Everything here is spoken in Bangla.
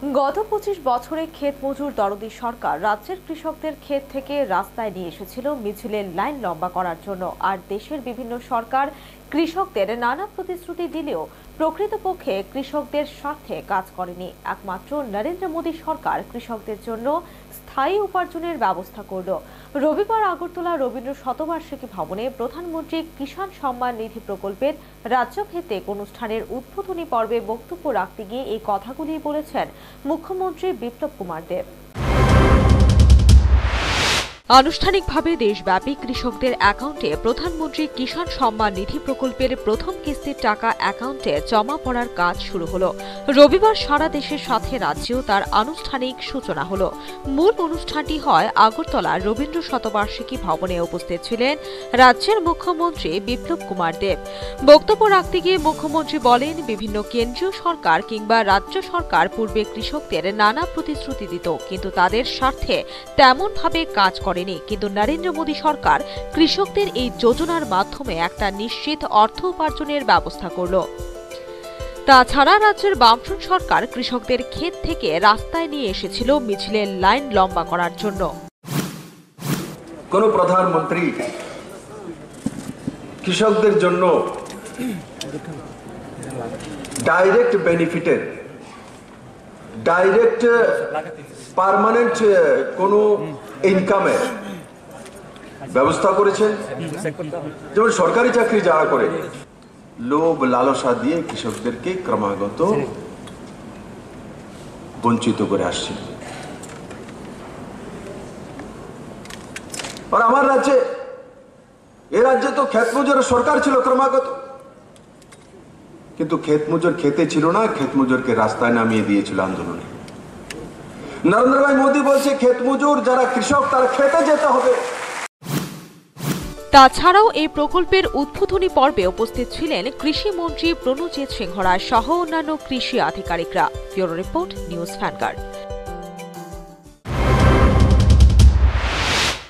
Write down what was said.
গত ২৫ বছরে ক্ষেত মজুর দরদি সরকার রাজ্যের কৃষকদের ক্ষেত থেকে রাস্তায় নিয়ে এসেছিল মিছিলের লাইন লম্বা করার জন্য। আর দেশের বিভিন্ন সরকার কৃষকদের নানা প্রতিশ্রুতি দিলেও প্রকৃতপক্ষে কৃষকদের স্বার্থে কাজ করেনি। একমাত্র নরেন্দ্র মোদী সরকার কৃষকদের জন্য স্থায়ী উপার্জনের ব্যবস্থা করল। রবিবার আগরতলা রবীন্দ্র শতবার্ষিকী ভবনে প্রধানমন্ত্রী কিষাণ সম্মান নিধি প্রকল্পের রাজ্যভিত্তিক অনুষ্ঠানের উদ্বোধনী পর্বে বক্তব্য রাখতে গিয়ে এই কথাগুলি বলেছেন মুখ্যমন্ত্রী বিপ্লব কুমার দেব। আনুষ্ঠানিকভাবে দেশব্যাপী কৃষকদের অ্যাকাউন্টে প্রধানমন্ত্রী কিষাণ সম্মান নিধি প্রকল্পের প্রথম কিস্তির টাকা অ্যাকাউন্টে জমা পড়ার কাজ শুরু হলো। রবিবার সারা দেশের সাথে রাজ্যেও তার আনুষ্ঠানিক সূচনা হলো। মূল অনুষ্ঠানটি হয় আগরতলা রবীন্দ্র শতবার্ষিকী ভবনে। উপস্থিত ছিলেন রাজ্যের মুখ্যমন্ত্রী বিপ্লব কুমার দেব। বক্তব্য রাখতে গিয়ে মুখ্যমন্ত্রী বলেন, বিভিন্ন কেন্দ্রীয় সরকার কিংবা রাজ্য সরকার পূর্বে কৃষকদের নানা প্রতিশ্রুতি দিত, কিন্তু তাদের স্বার্থে তেমনভাবে কাজ করে। কিন্তু নরেন্দ্র মোদী সরকার কৃষকদের এই যোজনার মাধ্যমে একটা নিশ্চিত অর্থ উপার্জনের ব্যবস্থা করল। তাছাড়া রাজ্যের বামফ্রন্ট সরকার কৃষকদের ক্ষেত থেকে রাস্তায় নিয়ে এসেছিল মিছিলের লাইন লম্বা করার জন্য। কোন প্রধানমন্ত্রী কৃষকদের জন্য ডাইরেক্ট বেনিফিটের ডাইরেক্ট পার্মানেন্ট কোন ইনকামের ব্যবস্থা করেছেন। যেমন সরকারি চাকরি যারা করে, লোভ লালসা দিয়ে কৃষকদেরকে ক্রমাগত বঞ্চিত করে আসছে। আর আমার রাজ্যে, এ রাজ্যে তো ক্ষেত মজুরের সরকার ছিল ক্রমাগত, কিন্তু ক্ষেত মজুর খেতে ছিল না, ক্ষেত মজুরকে রাস্তায় নামিয়ে দিয়েছিল আন্দোলনে। নরেন্দ্র ভাই মোদী বলছে ক্ষেত মজুর যারা কৃষক তারা খেতে যেতে হবে। তাছাড়াও এই প্রকল্পের উদ্বোধনী পর্বে উপস্থিত ছিলেন কৃষিমন্ত্রী প্রণজিৎ সিংহ রায় সহ অন্যান্য কৃষি আধিকারিকরা। Bureau report, news vanguard.